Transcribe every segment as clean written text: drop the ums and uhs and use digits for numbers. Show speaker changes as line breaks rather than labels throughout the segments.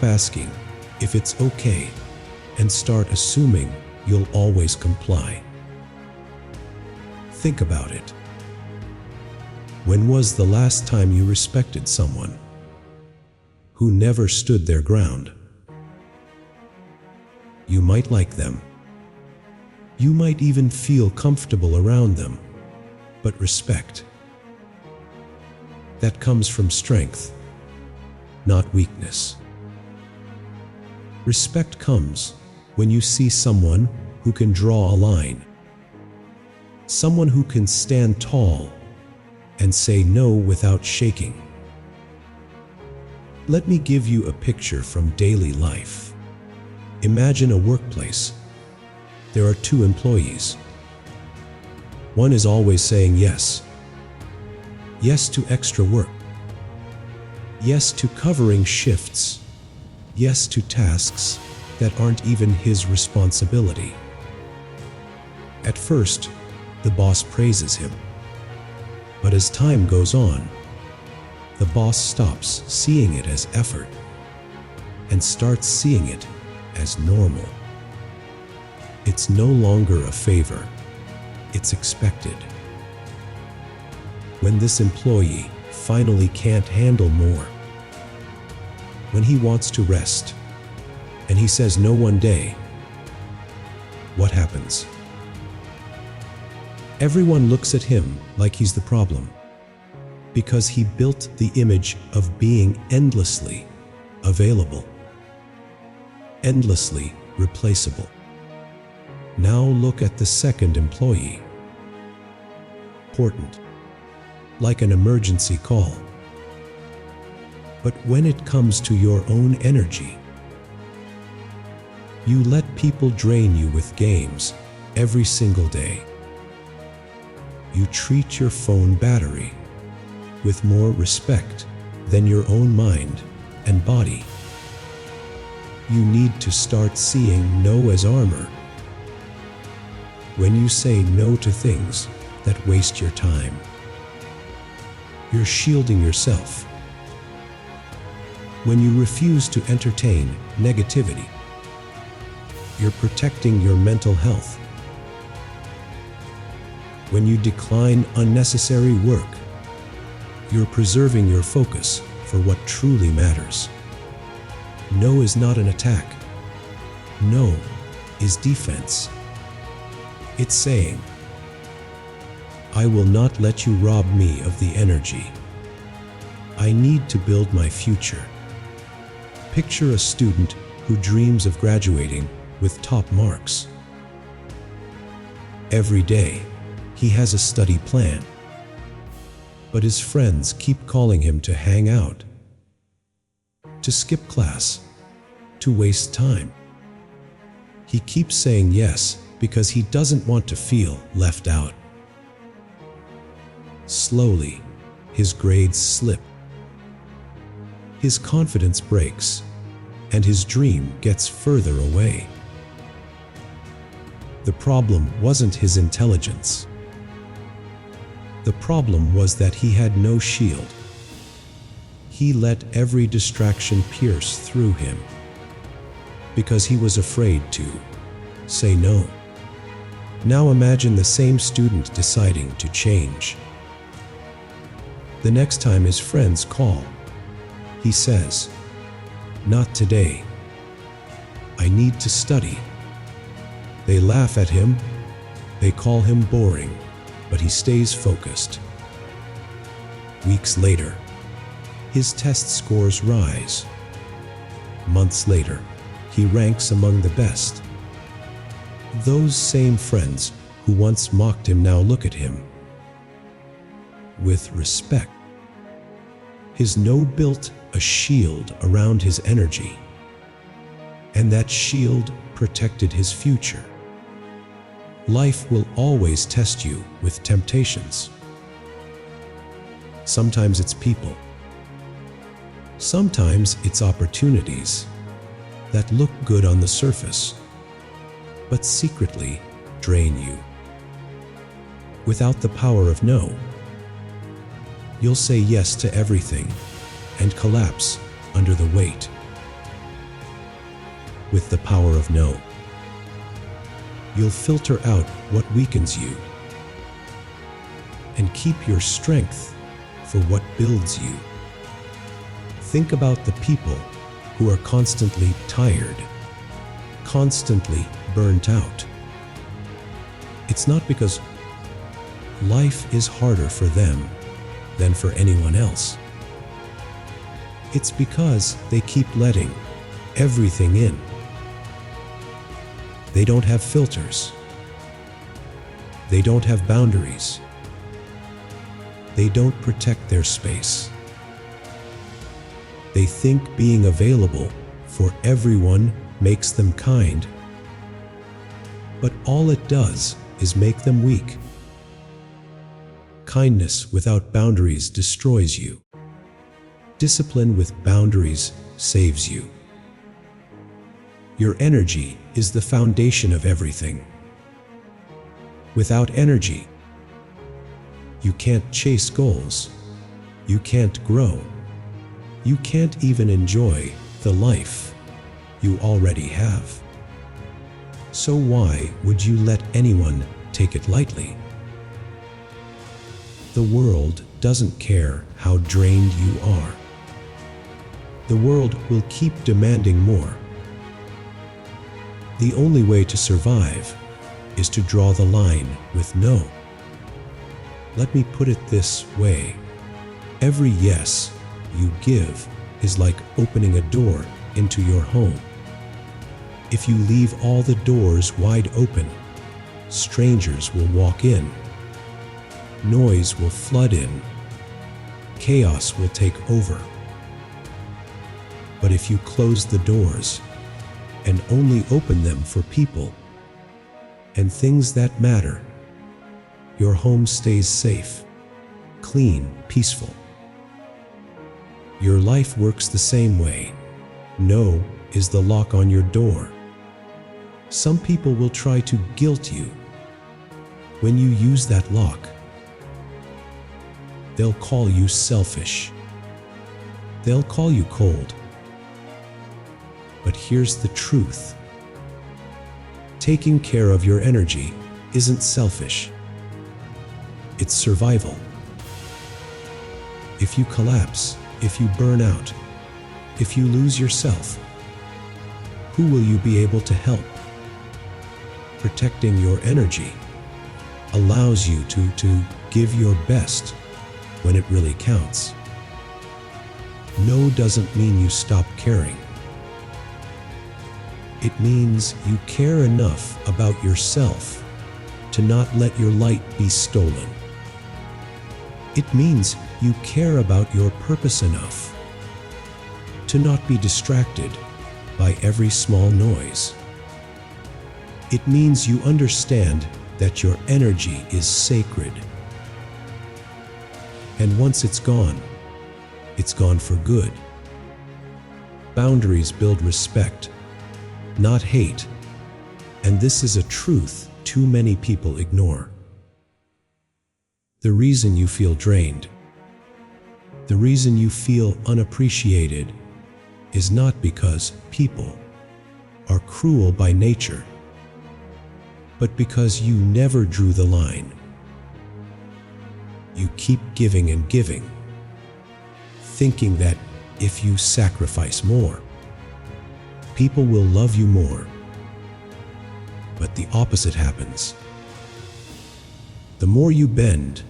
asking if it's okay and start assuming you'll always comply. Think about it. When was the last time you respected someone who never stood their ground? You might like them. You might even feel comfortable around them, but respect, that comes from strength, not weakness. Respect comes when you see someone who can draw a line, someone who can stand tall and say no without shaking. Let me give you a picture from daily life. Imagine a workplace. There are two employees. One is always saying yes. Yes to extra work. Yes to covering shifts. Yes to tasks that aren't even his responsibility. At first, the boss praises him. But as time goes on, the boss stops seeing it as effort and starts seeing it as normal. It's no longer a favor, it's expected. When this employee finally can't handle more, when he wants to rest, and he says no one day, what happens? Everyone looks at him like he's the problem, because he built the image of being endlessly available, endlessly replaceable. Now look at the second employee. Important, like an emergency call. But when it comes to your own energy, you let people drain you with games every single day. You treat your phone battery with more respect than your own mind and body. You need to start seeing no as armor. When you say no to things that waste your time, you're shielding yourself. When you refuse to entertain negativity, you're protecting your mental health. When you decline unnecessary work, you're preserving your focus for what truly matters. No is not an attack. No is defense. It's saying, I will not let you rob me of the energy. I need to build my future. Picture a student who dreams of graduating with top marks. Every day, he has a study plan. But his friends keep calling him to hang out, to skip class, to waste time. He keeps saying yes because he doesn't want to feel left out. Slowly, his grades slip. His confidence breaks, and his dream gets further away. The problem wasn't his intelligence. The problem was that he had no shield. He let every distraction pierce through him because he was afraid to say no. Now imagine the same student deciding to change. The next time his friends call, he says, "Not today. I need to study." They laugh at him. They call him boring, but he stays focused. Weeks later, his test scores rise. Months later, he ranks among the best. Those same friends who once mocked him now look at him with respect. His no built a shield around his energy, and that shield protected his future. Life will always test you with temptations. Sometimes it's people. Sometimes it's opportunities that look good on the surface, but secretly drain you. Without the power of no, you'll say yes to everything and collapse under the weight. with the power of no. You'll filter out what weakens you and keep your strength for what builds you. Think about the people who are constantly tired, constantly burnt out. It's not because life is harder for them than for anyone else. It's because they keep letting everything in. They don't have filters. They don't have boundaries. They don't protect their space. They think being available for everyone makes them kind, but all it does is make them weak. Kindness without boundaries destroys you. Discipline with boundaries saves you. Your energy is the foundation of everything. Without energy, you can't chase goals. You can't grow. You can't even enjoy the life you already have. So why would you let anyone take it lightly? The world doesn't care how drained you are. The world will keep demanding more. The only way to survive is to draw the line with no. Let me put it this way. Every yes you give is like opening a door into your home. If you leave all the doors wide open, strangers will walk in. Noise will flood in. Chaos will take over. But if you close the doors and only open them for people and things that matter, your home stays safe, clean, peaceful. Your life works the same way. No is the lock on your door. Some people will try to guilt you when you use that lock. They'll call you selfish. They'll call you cold. But here's the truth. Taking care of your energy isn't selfish. It's survival. If you collapse, if you burn out, if you lose yourself, who will you be able to help? Protecting your energy allows you to give your best when it really counts. No doesn't mean you stop caring. It means you care enough about yourself to not let your light be stolen. It means you care about your purpose enough to not be distracted by every small noise. It means you understand that your energy is sacred. And once it's gone for good. Boundaries build respect, not hate, and this is a truth too many people ignore. The reason you feel drained, the reason you feel unappreciated, is not because people are cruel by nature, but because you never drew the line. You keep giving and giving, thinking that if you sacrifice more, people will love you more. But the opposite happens. The more you bend,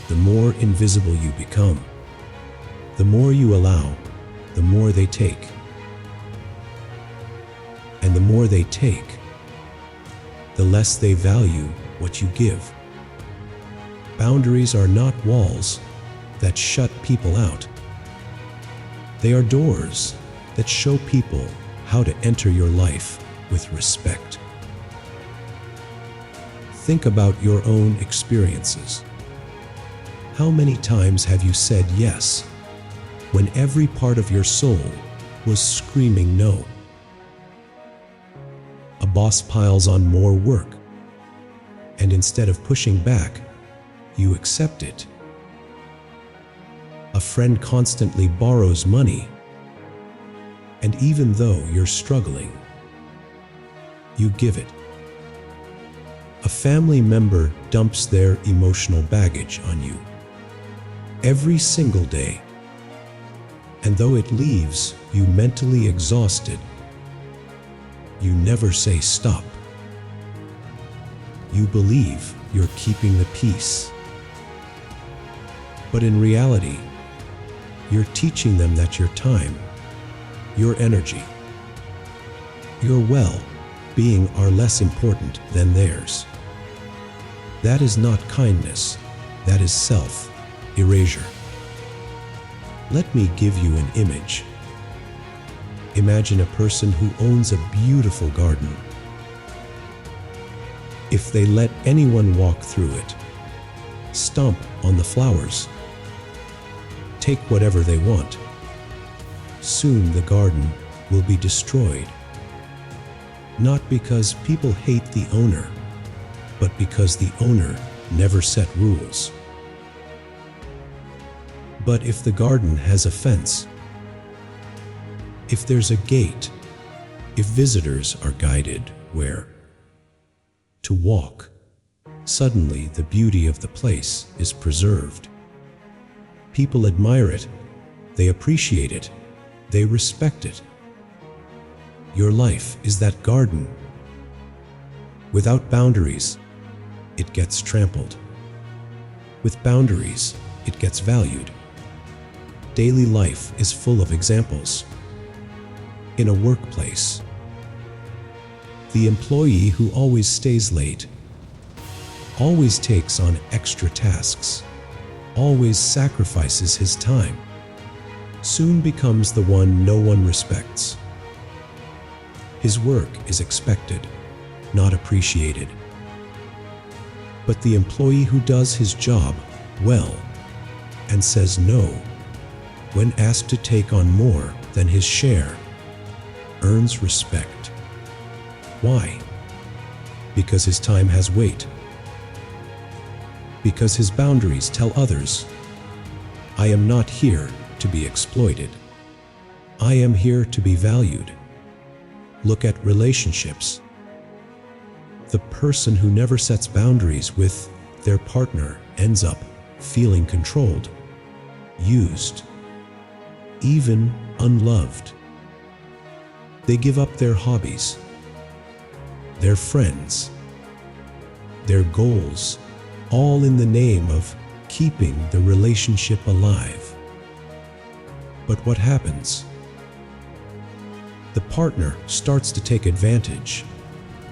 the more invisible you become. The more you allow, the more they take. And the more they take, the less they value what you give. Boundaries are not walls that shut people out. They are doors that show people how to enter your life with respect. Think about your own experiences. How many times have you said yes when every part of your soul was screaming no? A boss piles on more work, and instead of pushing back, you accept it. A friend constantly borrows money, and even though you're struggling, you give it. A family member dumps their emotional baggage on you every single day. And though it leaves you mentally exhausted, you never say stop. You believe you're keeping the peace. But in reality, you're teaching them that your time, your energy, your well-being are less important than theirs. That is not kindness, that is self-erasure. Let me give you an image. Imagine a person who owns a beautiful garden. If they let anyone walk through it, stomp on the flowers, take whatever they want, soon the garden will be destroyed. Not because people hate the owner, but because the owner never set rules. But if the garden has a fence, if there's a gate, if visitors are guided where to walk, suddenly the beauty of the place is preserved. People admire it, they appreciate it, they respect it. Your life is that garden. Without boundaries, it gets trampled. With boundaries, it gets valued. Daily life is full of examples. In a workplace, the employee who always stays late, always takes on extra tasks, always sacrifices his time, soon becomes the one no one respects. His work is expected, not appreciated. But the employee who does his job well and says no when asked to take on more than his share earns respect. Why? Because his time has weight. Because his boundaries tell others, I am not here to be exploited. I am here to be valued. Look at relationships. The person who never sets boundaries with their partner ends up feeling controlled, used, even unloved. They give up their hobbies, their friends, their goals, all in the name of keeping the relationship alive. But what happens? The partner starts to take advantage,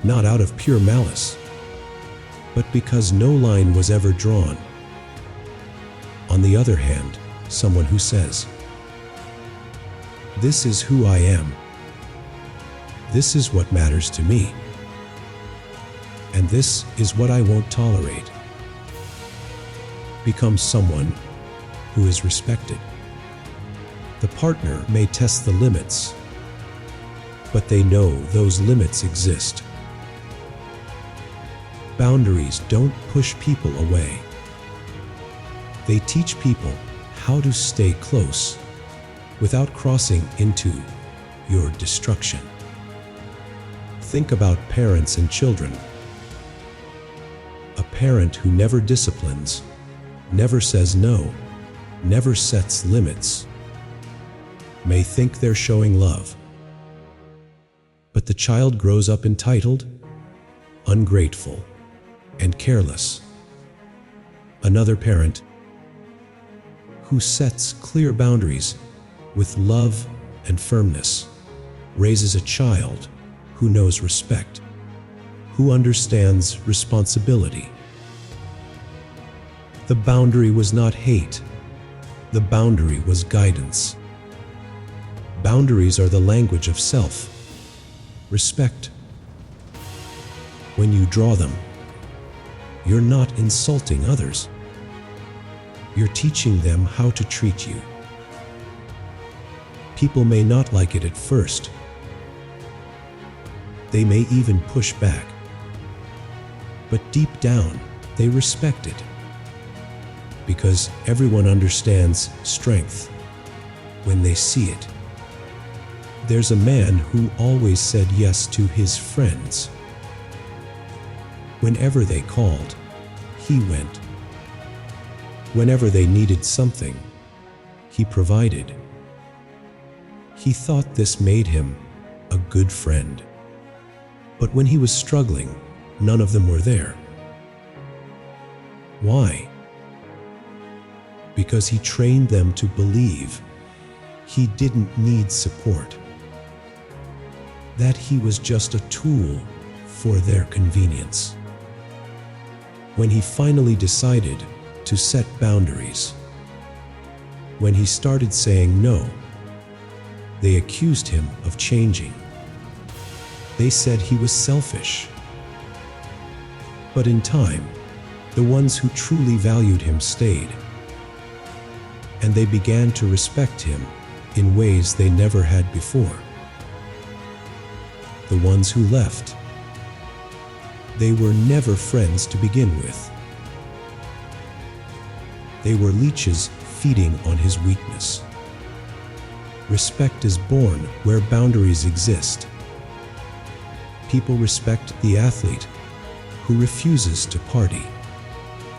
not out of pure malice, but because no line was ever drawn. On the other hand, someone who says, "This is who I am. This is what matters to me. And this is what I won't tolerate," becomes someone who is respected. The partner may test the limits, but they know those limits exist. Boundaries don't push people away. They teach people how to stay close without crossing into your destruction. Think about parents and children. A parent who never disciplines, never says no, never sets limits, may think they're showing love. But the child grows up entitled, ungrateful, and careless. Another parent who sets clear boundaries with love and firmness raises a child who knows respect, who understands responsibility. The boundary was not hate. The boundary was guidance. Boundaries are the language of self-respect. When you draw them, you're not insulting others. You're teaching them how to treat you. People may not like it at first. They may even push back. But deep down, they respect it. Because everyone understands strength when they see it. There's a man who always said yes to his friends. Whenever they called, he went. Whenever they needed something, he provided. He thought this made him a good friend. But when he was struggling, none of them were there. Why? Because he trained them to believe he didn't need support, that he was just a tool for their convenience. When he finally decided to set boundaries, when he started saying no, they accused him of changing. They said he was selfish. But in time, the ones who truly valued him stayed, and they began to respect him in ways they never had before. The ones who left, they were never friends to begin with. They were leeches feeding on his weakness. Respect is born where boundaries exist. People respect the athlete who refuses to party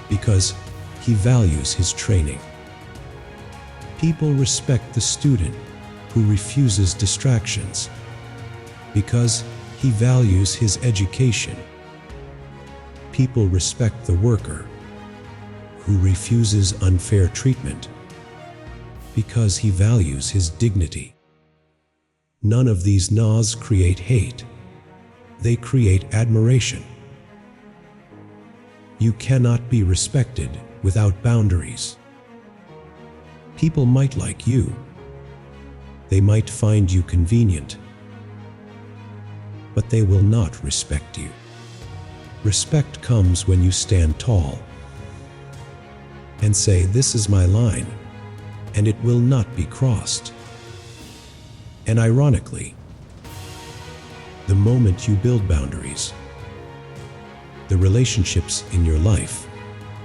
because he values his training. People respect the student who refuses distractions because he values his education. People respect the worker who refuses unfair treatment because he values his dignity. None of these no's create hate. They create admiration. You cannot be respected without boundaries. People might like you. They might find you convenient, but they will not respect you. Respect comes when you stand tall and say, "This is my line, and it will not be crossed." And ironically, the moment you build boundaries, the relationships in your life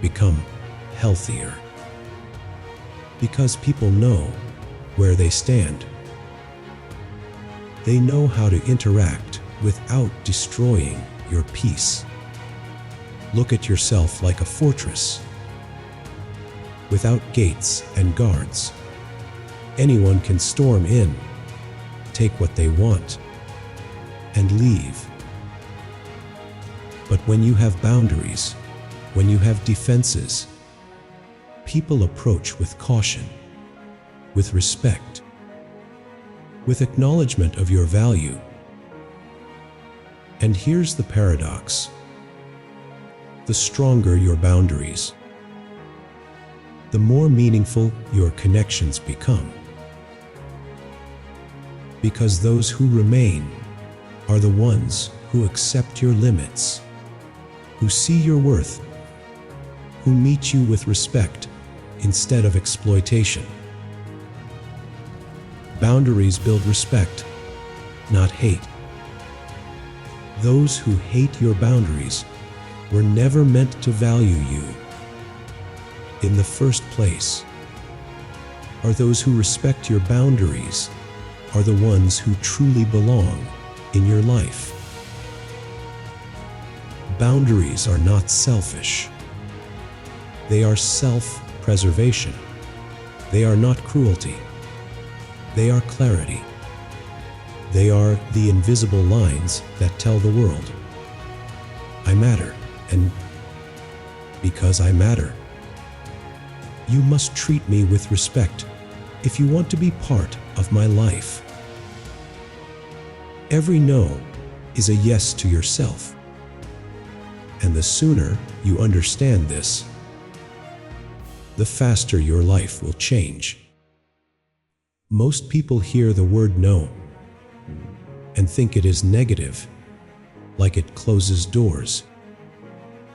become healthier. Because people know where they stand. They know how to interact without destroying your peace. Look at yourself like a fortress, without gates and guards. Anyone can storm in, take what they want, and leave. But when you have boundaries, when you have defenses, people approach with caution, with respect, with acknowledgement of your value. And here's the paradox: the stronger your boundaries, the more meaningful your connections become. Because those who remain are the ones who accept your limits, who see your worth, who meet you with respect instead of exploitation. Boundaries build respect, not hate. Those who hate your boundaries were never meant to value you in the first place. Are those who respect your boundaries are the ones who truly belong in your life. Boundaries are not selfish. They are self-preservation. They are not cruelty. They are clarity. They are the invisible lines that tell the world, I matter, and because I matter, you must treat me with respect if you want to be part of my life. Every no is a yes to yourself. And the sooner you understand this, the faster your life will change. Most people hear the word no and think it is negative, like it closes doors,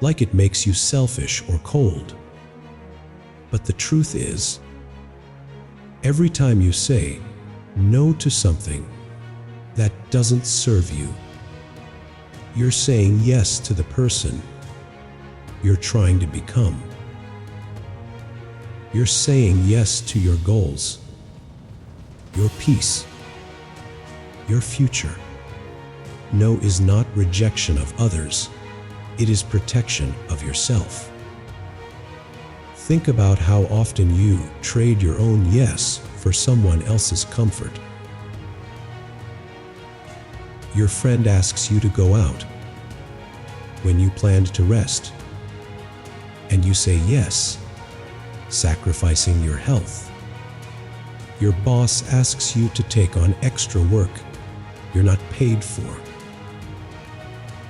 like it makes you selfish or cold. But the truth is, every time you say no to something that doesn't serve you, you're saying yes to the person you're trying to become. You're saying yes to your goals, your peace, your future. No is not rejection of others. It is protection of yourself. Think about how often you trade your own yes for someone else's comfort. Your friend asks you to go out when you planned to rest, and you say yes, sacrificing your health. Your boss asks you to take on extra work you're not paid for,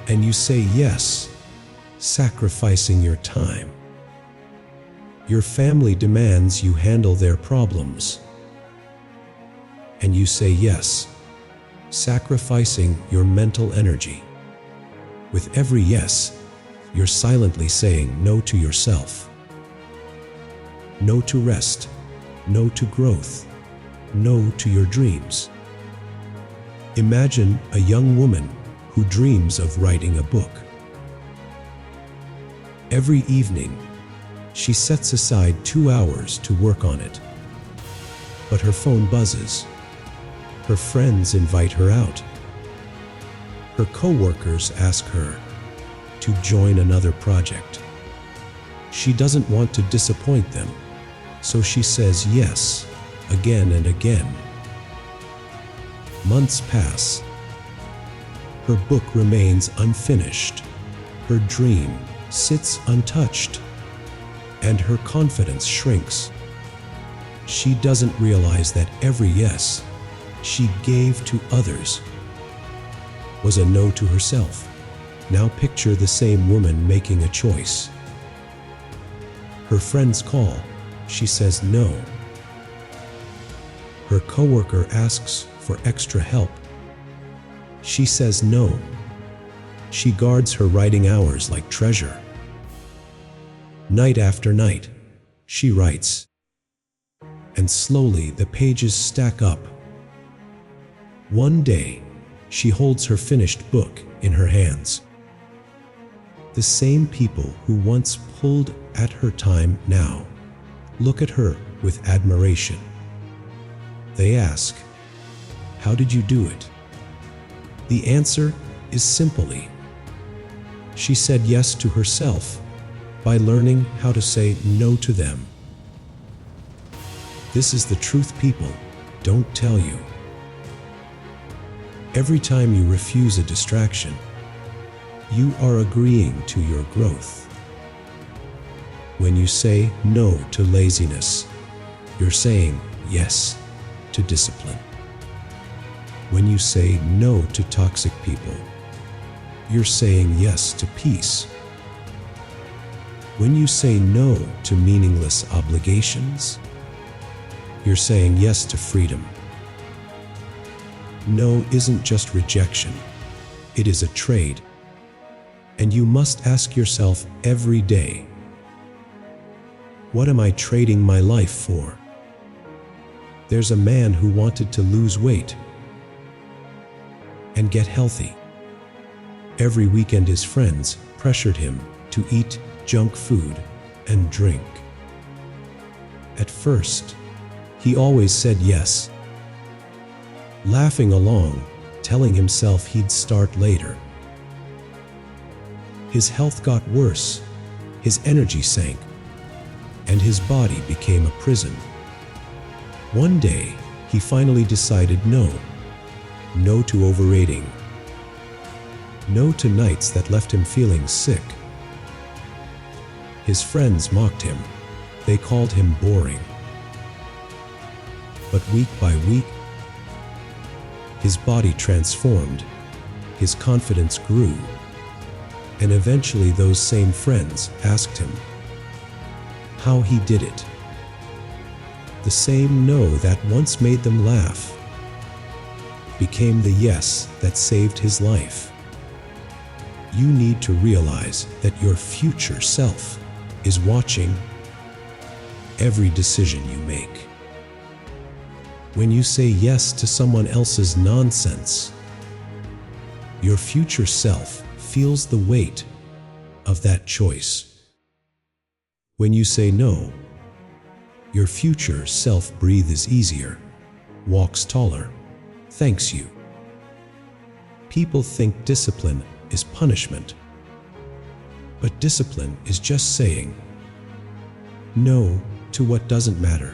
and you say yes, sacrificing your time. Your family demands you handle their problems, and you say yes, sacrificing your mental energy. With every yes, you're silently saying no to yourself. No to rest, no to growth, no to your dreams. Imagine a young woman who dreams of writing a book. Every evening, she sets aside 2 hours to work on it. But her phone buzzes. Her friends invite her out. Her co-workers ask her to join another project. She doesn't want to disappoint them, so she says yes again and again. Months pass. Her book remains unfinished. Her dream sits untouched, and her confidence shrinks. She doesn't realize that every yes she gave to others was a no to herself. Now picture the same woman making a choice. Her friends call. She says no. Her coworker asks for extra help. She says no. She guards her writing hours like treasure. Night after night, she writes, and slowly the pages stack up. One day, she holds her finished book in her hands. The same people who once pulled at her time now look at her with admiration. They ask, "How did you do it?" The answer is simply, she said yes to herself by learning how to say no to them. This is the truth people don't tell you. Every time you refuse a distraction, you are agreeing to your growth. When you say no to laziness, you're saying yes to discipline. When you say no to toxic people, you're saying yes to peace. When you say no to meaningless obligations, you're saying yes to freedom. No isn't just rejection, it is a trade. And you must ask yourself every day, what am I trading my life for? There's a man who wanted to lose weight and get healthy. Every weekend his friends pressured him to eat junk food and drink. At first, he always said yes, laughing along, telling himself he'd start later. His health got worse, his energy sank, and his body became a prison. One day, he finally decided no. No to overeating. No to nights that left him feeling sick. His friends mocked him. They called him boring. But week by week, his body transformed, his confidence grew, and eventually those same friends asked him how he did it. The same no that once made them laugh became the yes that saved his life. You need to realize that your future self is watching every decision you make. When you say yes to someone else's nonsense, your future self feels the weight of that choice. When you say no, your future self breathes easier, walks taller, thanks you, People think discipline is punishment. But discipline is just saying no to what doesn't matter,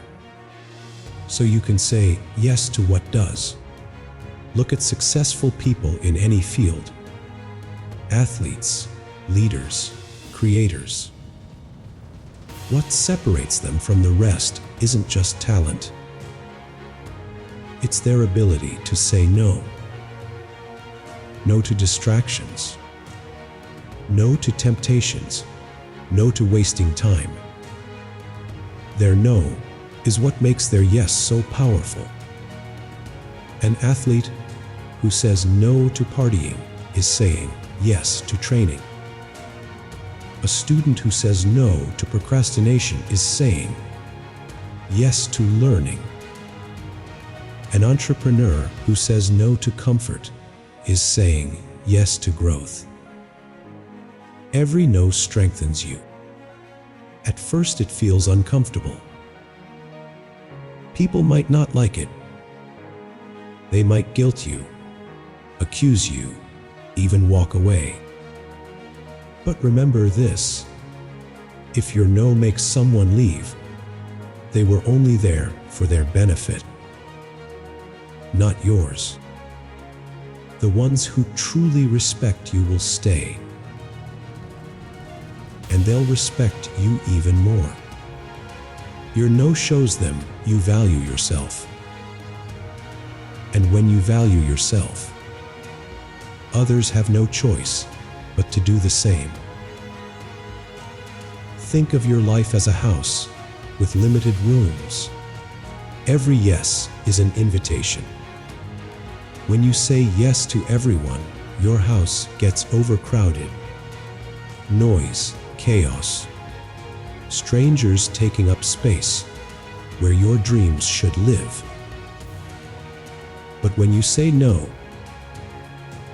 so you can say yes to what does. Look at successful people in any field: athletes, leaders, creators. What separates them from the rest isn't just talent. It's their ability to say no. No to distractions. No to temptations. No to wasting time. Their no is what makes their yes so powerful. An athlete who says no to partying is saying yes to training. A student who says no to procrastination is saying yes to learning. An entrepreneur who says no to comfort is saying yes to growth. Every no strengthens you. At first it feels uncomfortable. People might not like it. They might guilt you, accuse you, even walk away. But remember this: if your no makes someone leave, they were only there for their benefit, not yours. The ones who truly respect you will stay, and they'll respect you even more. Your no shows them you value yourself. And when you value yourself, others have no choice but to do the same. Think of your life as a house with limited rooms. Every yes is an invitation. When you say yes to everyone, your house gets overcrowded. Noise, chaos, strangers taking up space where your dreams should live. But when you say no,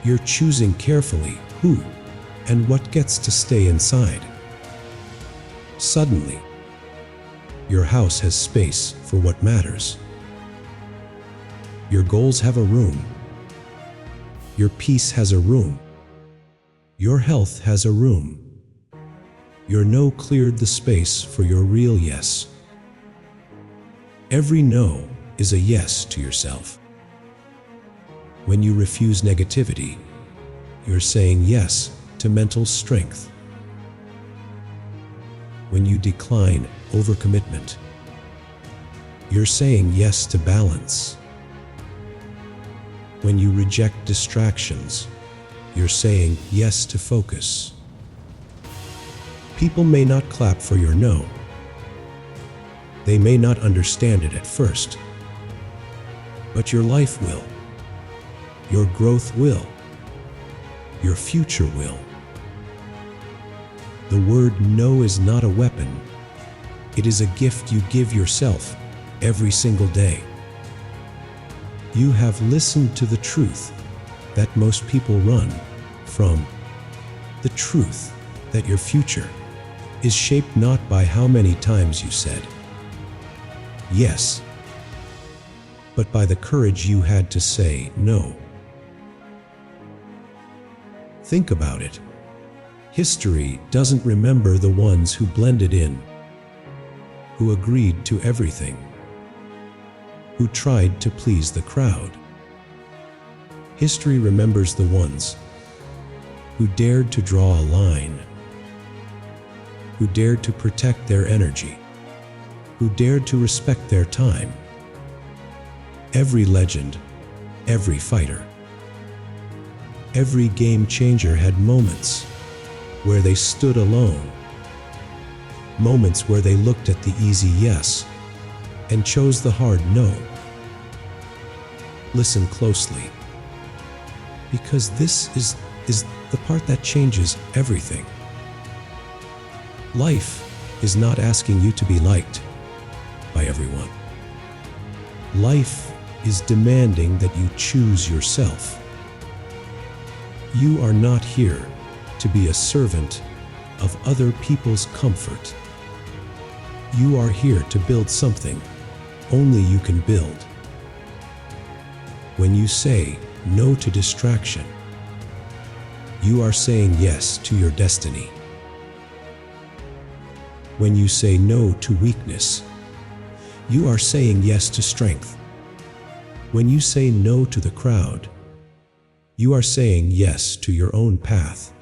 you're choosing carefully who and what gets to stay inside. Suddenly, your house has space for what matters. Your goals have a room. Your peace has a room. Your health has a room. Your no cleared the space for your real yes. Every no is a yes to yourself. When you refuse negativity, you're saying yes to mental strength. When you decline overcommitment, you're saying yes to balance. When you reject distractions, you're saying yes to focus. People may not clap for your no. They may not understand it at first, but your life will. Your growth will. Your future will. The word no is not a weapon. It is a gift you give yourself every single day. You have listened to the truth that most people run from. The truth that your future is shaped not by how many times you said yes, but by the courage you had to say no. Think about it. History doesn't remember the ones who blended in, who agreed to everything, who tried to please the crowd. History remembers the ones who dared to draw a line, who dared to protect their energy, who dared to respect their time. Every legend, every fighter, every game changer had moments where they stood alone, moments where they looked at the easy yes and chose the hard no. Listen closely, because this is the part that changes everything. Life is not asking you to be liked by everyone. Life is demanding that you choose yourself. You are not here to be a servant of other people's comfort. You are here to build something only you can build. When you say no to distraction, you are saying yes to your destiny. When you say no to weakness, you are saying yes to strength. When you say no to the crowd, you are saying yes to your own path.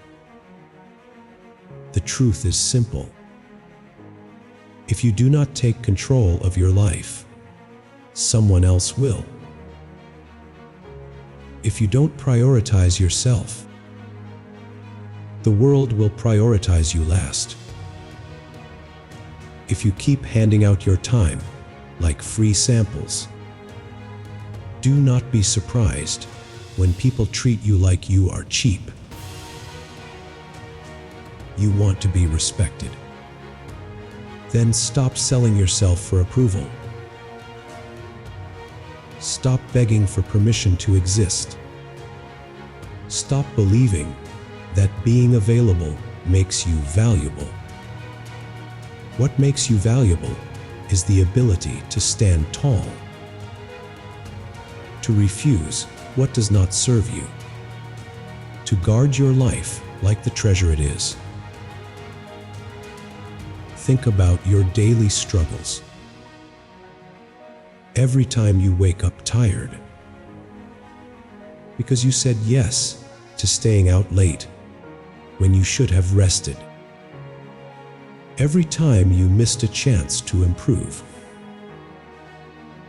The truth is simple. If you do not take control of your life, someone else will. If you don't prioritize yourself, the world will prioritize you last. If you keep handing out your time like free samples, do not be surprised when people treat you like you are cheap. You want to be respected. Then stop selling yourself for approval. Stop begging for permission to exist. Stop believing that being available makes you valuable. What makes you valuable is the ability to stand tall, to refuse what does not serve you, to guard your life like the treasure it is. Think about your daily struggles. Every time you wake up tired because you said yes to staying out late when you should have rested. Every time you missed a chance to improve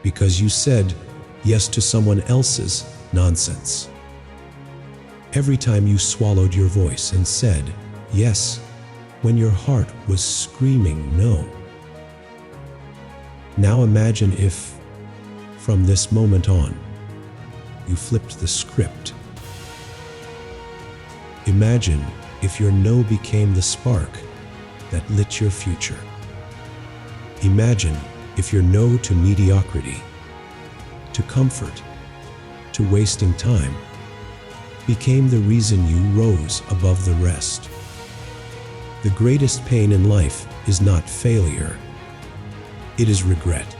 because you said yes to someone else's nonsense. Every time you swallowed your voice and said yes when your heart was screaming no. Now imagine if, from this moment on, you flipped the script. Imagine if your no became the spark that lit your future. Imagine if your no to mediocrity, to comfort, to wasting time, became the reason you rose above the rest. The greatest pain in life is not failure, it is regret.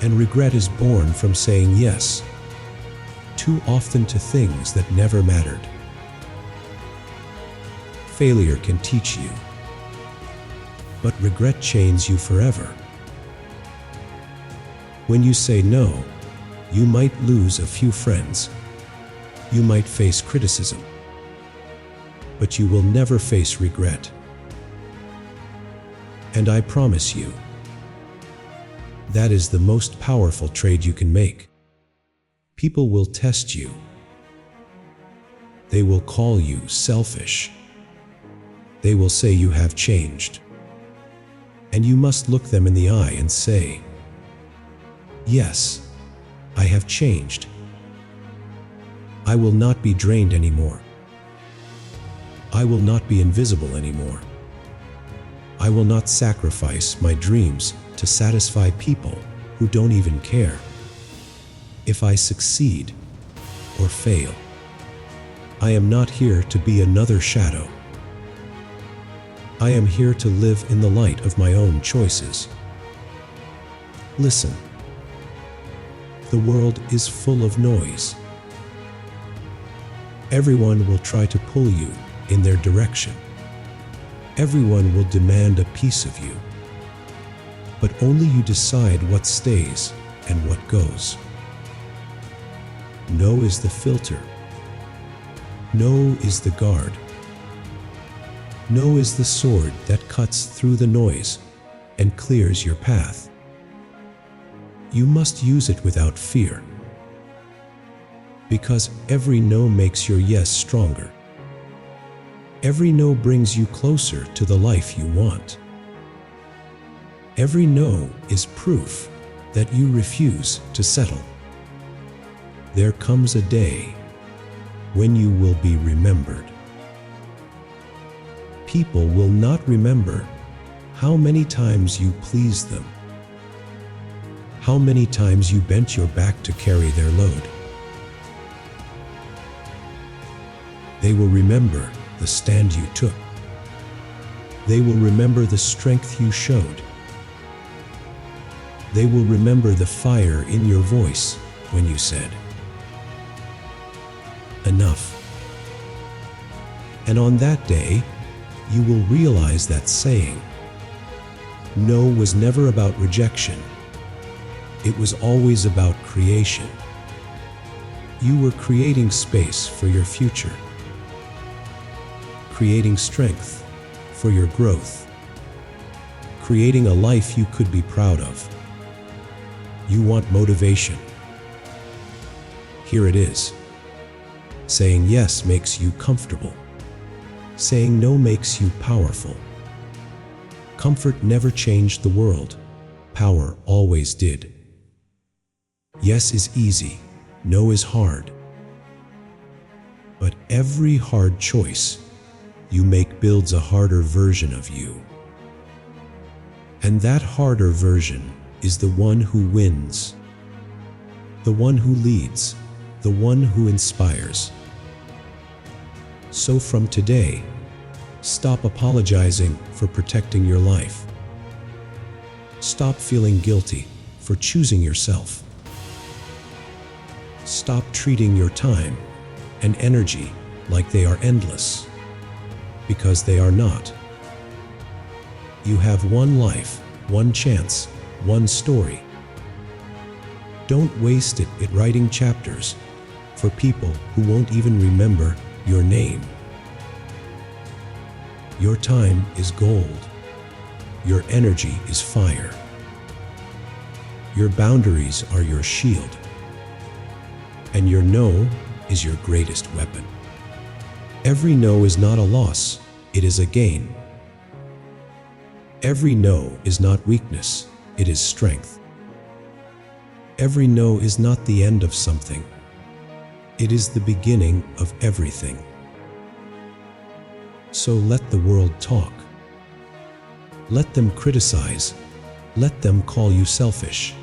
And regret is born from saying yes too often to things that never mattered. Failure can teach you, but regret chains you forever. When you say no, you might lose a few friends. You might face criticism, but you will never face regret. And I promise you, that is the most powerful trade you can make. People will test you. They will call you selfish. They will say you have changed. And you must look them in the eye and say, yes, I have changed. I will not be drained anymore. I will not be invisible anymore. I will not sacrifice my dreams to satisfy people who don't even care. If I succeed or fail, I am not here to be another shadow. I am here to live in the light of my own choices. Listen, the world is full of noise. Everyone will try to pull you in their direction. Everyone will demand a piece of you. But only you decide what stays and what goes. No is the filter. No is the guard. No is the sword that cuts through the noise and clears your path. You must use it without fear, because every no makes your yes stronger. Every no brings you closer to the life you want. Every no is proof that you refuse to settle. There comes a day when you will be remembered. People will not remember how many times you pleased them, how many times you bent your back to carry their load. They will remember the stand you took. They will remember the strength you showed. They will remember the fire in your voice when you said, enough. And on that day, you will realize that saying no was never about rejection. It was always about creation. You were creating space for your future, creating strength for your growth, creating a life you could be proud of. You want motivation. Here it is. Saying yes makes you comfortable. Saying no makes you powerful. Comfort never changed the world. Power always did. Yes is easy. No is hard. But every hard choice you make builds a harder version of you. And that harder version is the one who wins, the one who leads, the one who inspires. So from today, stop apologizing for protecting your life. Stop feeling guilty for choosing yourself. Stop treating your time and energy like they are endless, because they are not. You have one life, one chance, one story. Don't waste it writing chapters for people who won't even remember your name. Your time is gold. Your energy is fire. Your boundaries are your shield. And your no is your greatest weapon. Every no is not a loss, it is a gain. Every no is not weakness, it is strength. Every no is not the end of something. It is the beginning of everything. So let the world talk. Let them criticize. Let them call you selfish.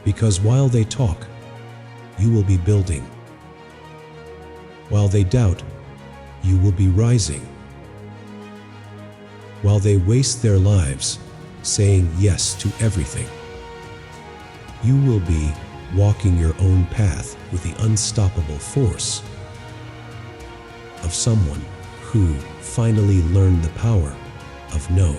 Because while they talk, you will be building. While they doubt, you will be rising. While they waste their lives saying yes to everything, you will be walking your own path with the unstoppable force of someone who finally learned the power of no.